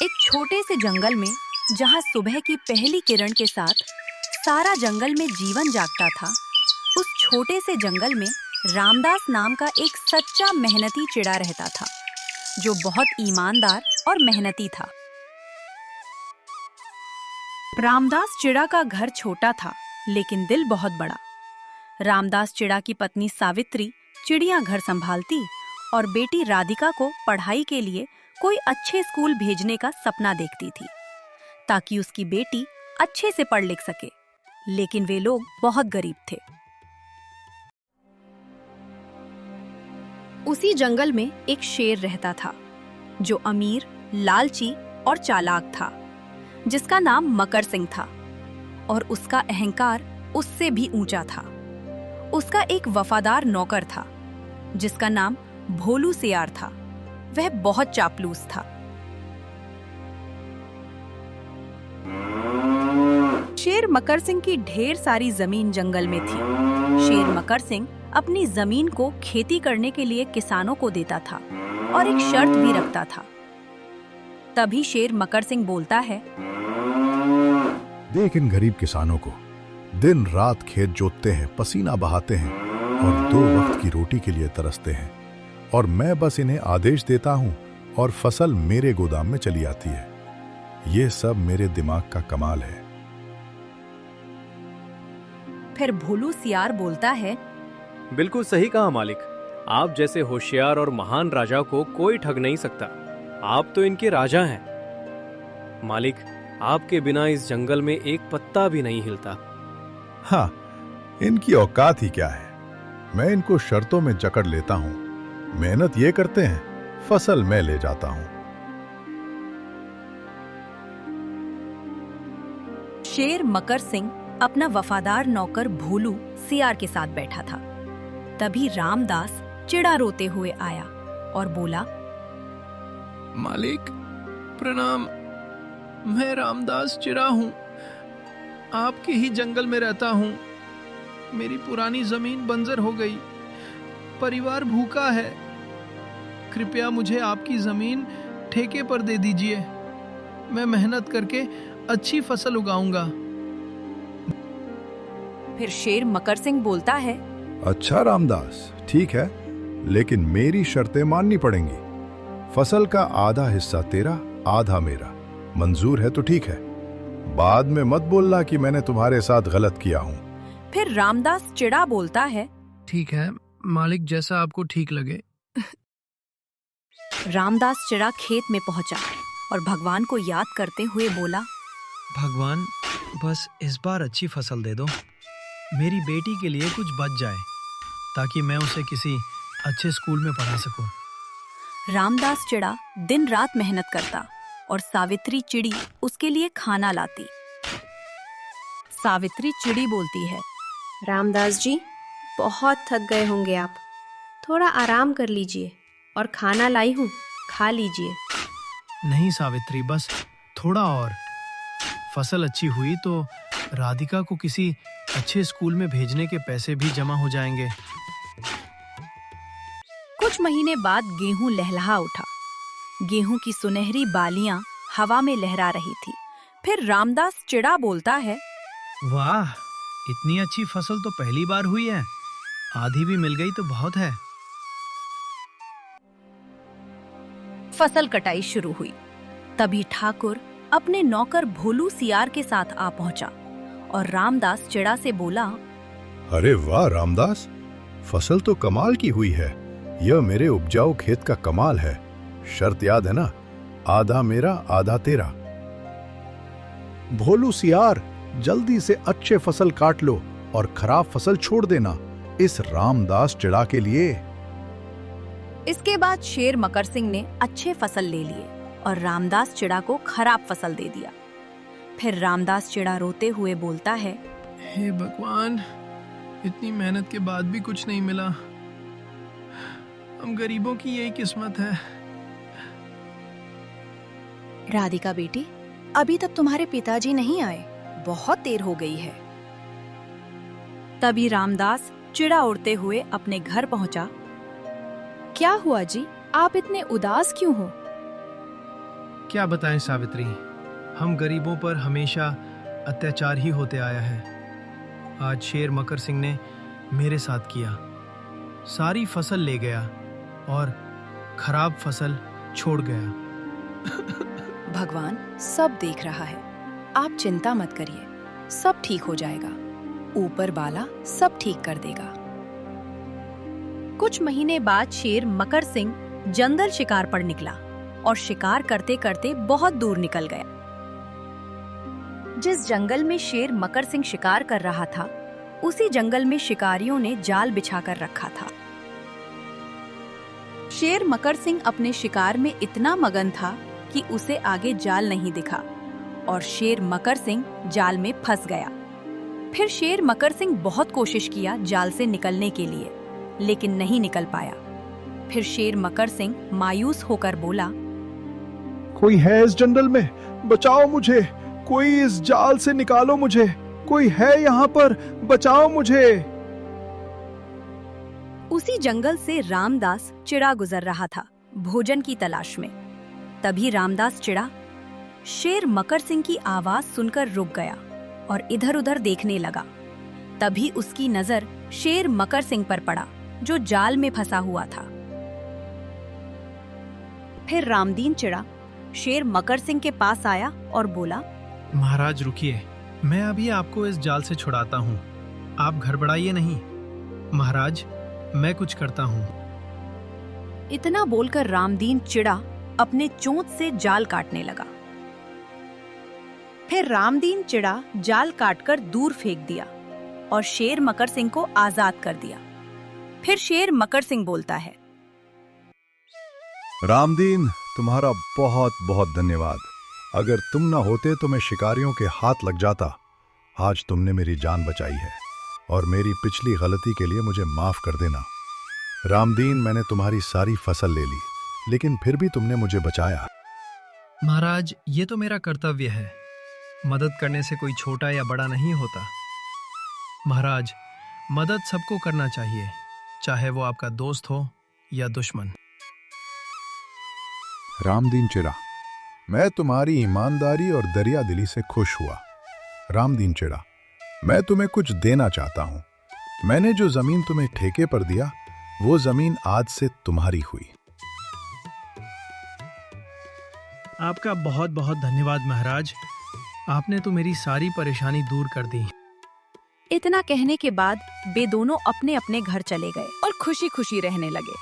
एक छोटे से जंगल में, जहाँ सुबह की पहली किरण के साथ सारा जंगल में जीवन जागता था, उस छोटे से जंगल में रामदास नाम का एक सच्चा मेहनती चिड़ा रहता था, जो बहुत ईमानदार और मेहनती था। रामदास चिड़ा का घर छोटा था, लेकिन दिल बहुत बड़ा। रामदास चिड़ा की पत्नी सावित्री चिड़िया घर संभालती और बेटी राधिका को पढ़ाई के लिए कोई अच्छे स्कूल भेजने का सपना देखती थी, ताकि उसकी बेटी अच्छे से पढ़ लिख सके। लेकिन वे लोग बहुत गरीब थे। उसी जंगल में एक शेर रहता था, जो अमीर, लालची और चालाक था, जिसका नाम मकर सिंह था, और उसका अहंकार उससे भी ऊंचा था। उसका एक वफादार नौकर था, जिसका नाम भोलू सियार था। वह बहुत चापलूस था। शेर मकर सिंह की ढेर सारी जमीन जंगल में थी। शेर मकर सिंह अपनी जमीन को खेती करने के लिए किसानों को देता था और एक शर्त भी रखता था। तभी शेर मकर सिंह बोलता है, देख इन गरीब किसानों को, दिन रात खेत जोतते हैं, पसीना बहाते हैं और 2 वक्त की रोटी के लिए तरसते हैं, और मैं बस इन्हें आदेश देता हूं और फसल मेरे गोदाम में चली आती है। ये सब मेरे दिमाग का कमाल है। फिर भोलू सियार बोलता है, बिल्कुल सही कहा मालिक। आप जैसे होशियार और महान राजा को कोई ठग नहीं सकता। आप तो इनके राजा हैं। मालिक, आपके बिना इस जंगल में एक पत्ता भी नहीं हिलता। हाँ, इनकी औकात ही क्या है। मैं इनको शर्तों में जकड़ लेता हूं। मेहनत ये करते हैं, फसल मैं ले जाता हूं। शेर मकर सिंह अपना वफादार नौकर भोलू सियार के साथ बैठा था। तभी रामदास चिड़ा रोते हुए आया और बोला, मालिक प्रणाम। मैं रामदास चिड़ा हूँ, आपके ही जंगल में रहता हूँ। मेरी पुरानी जमीन बंजर हो गई, परिवार भूखा है। कृपया मुझे आपकी जमीन ठेके पर दे दीजिए। मैं मेहनत करके अच्छी फसल उगाऊंगा। फिर शेर मकर सिंह बोलता है, अच्छा रामदास, ठीक है, लेकिन मेरी शर्तें माननी पड़ेंगी। फसल का आधा हिस्सा तेरा, आधा मेरा। मंजूर है तो ठीक है। बाद में मत बोलना कि मैंने तुम्हारे साथ गलत किया हूं। फिर रामदास चिड़ा बोलता है, ठीक है मालिक, जैसा आपको ठीक लगे। रामदास चिड़ा खेत में पहुंचा और भगवान को याद करते हुए बोला, भगवान, बस इस बार अच्छी फसल दे दो। मेरी बेटी के लिए कुछ बच जाए, ताकि मैं उसे किसी अच्छे स्कूल में पढ़ा सकूं। रामदास चिड़ा दिन रात मेहनत करता और सावित्री चिड़ी उसके लिए खाना लाती। सावित्री चिड़ी बोलती है, रामदास जी, बहुत थक गए होंगे आप। थोड़ा आराम कर लीजिए और खाना लाई हूँ, खा लीजिए। नहीं सावित्री, बस थोड़ा और। फसल अच्छी हुई तो राधिका को किसी अच्छे स्कूल में भेजने के पैसे भी जमा हो जाएंगे। कुछ महीने बाद गेहूं लहलहा उठा। गेहूं की सुनहरी बालियां हवा में लहरा रही थी। फिर रामदास चिड़ा बोलता है, वाह, इतनी अच्छी फसल तो पहली बार हुई है। आधी भी मिल गई तो बहुत है। फसल कटाई शुरू हुई। तभी ठाकुर अपने नौकर भोलू सियार के साथ आ पहुंचा और रामदास चिड़ा से बोला, अरे वाह रामदास, फसल तो कमाल की हुई है। यह मेरे उपजाऊ खेत का कमाल है। शर्त याद है ना, आधा मेरा, आधा तेरा। भोलू सियार, जल्दी से अच्छे फसल काट लो और खराब फसल छोड़ देना, इस रामदास चिड़ा के लिए। इसके बाद शेर मकर सिंह ने अच्छे फसल ले लिए और रामदास चिड़ा को खराब फसल दे दिया। फिर रामदास चिड़ा रोते हुए बोलता है, हे भगवान, इतनी मेहनत के बाद भी कुछ नहीं मिला। हम गरीबों की यही किस्मत है। राधिका बेटी, अभी तक तुम्हारे पिताजी नहीं आए, बहुत देर हो गई है। तभी रामदास चिड़ा उड़ते हुए अपने घर पहुंचा। क्या हुआ जी, आप इतने उदास क्यों हो? क्या बताएं सावित्री, हम गरीबों पर हमेशा अत्याचार ही होते आया है। आज शेर मकर सिंह ने मेरे साथ किया, सारी फसल ले गया और खराब फसल छोड़ गया। भगवान सब देख रहा है, आप चिंता मत करिए, सब ठीक हो जाएगा। ऊपर वाला सब ठीक कर देगा। कुछ महीने बाद शेर मकर सिंह जंगल शिकार पर निकला और शिकार करते करते बहुत दूर निकल गया। जिस जंगल में शेर मकर सिंह शिकार कर रहा था, उसी जंगल में शिकारियों ने जाल बिछाकर रखा था। शेर मकर सिंह अपने शिकार में इतना मगन था कि उसे आगे जाल नहीं दिखा और शेर मकर सिंह जाल में फंस गया। फिर शेर मकर सिंह बहुत कोशिश किया जाल से निकलने के लिए, लेकिन नहीं निकल पाया। फिर शेर मकर सिंह मायूस होकर बोला, कोई है इस जंगल में? बचाओ मुझे, कोई इस जाल से निकालो मुझे, कोई है यहाँ पर, बचाओ मुझे। उसी जंगल से रामदास चिड़ा गुजर रहा था भोजन की तलाश में। तभी रामदास चिड़ा शेर मकर सिंह की आवाज सुनकर रुक गया और इधर-उधर देखने लगा। तभी उसकी नजर शेर मकर सिंह पर पड़ा, जो जाल में फंसा हुआ था। फिर रामदीन चिड़ा शेर मकर सिंह के पास आया और बोला, महाराज रुकिए, मैं अभी आपको इस जाल से छुड़ाता हूँ, आप घबराइए नहीं। महाराज, मैं कुछ करता हूँ। इतना बोलकर रामदीन चिड़ा अपने चोंच से जाल काटने लगा। फिर रामदीन चिड़ा जाल काटकर दूर फेंक दिया और शेर मकर सिंह को आजाद कर दिया। फिर शेर मकर सिंह बोलता है, रामदीन, तुम्हारा बहुत बहुत धन्यवाद। अगर तुम ना होते तो मैं शिकारियों के हाथ लग जाता। आज तुमने मेरी जान बचाई है और मेरी पिछली गलती के लिए मुझे माफ कर देना। रामदीन, मैंने तुम्हारी सारी फसल ले ली, लेकिन फिर भी तुमने मुझे बचाया। महाराज, ये तो मेरा कर्तव्य है। मदद करने से कोई छोटा या बड़ा नहीं होता। महाराज, मदद सबको करना चाहिए, चाहे वो आपका दोस्त हो या दुश्मन। रामदीन चिड़ा, मैं तुम्हारी ईमानदारी और दरिया दिली से खुश हुआ। रामदीन चिड़ा, मैं तुम्हें कुछ देना चाहता हूं। मैंने जो जमीन तुम्हें ठेके पर दिया, वो जमीन आज से तुम्हारी हुई। आपका बहुत बहुत धन्यवाद महाराज, आपने तो मेरी सारी परेशानी दूर कर दी। इतना कहने के बाद वे दोनों अपने अपने घर चले गए और खुशी खुशी रहने लगे।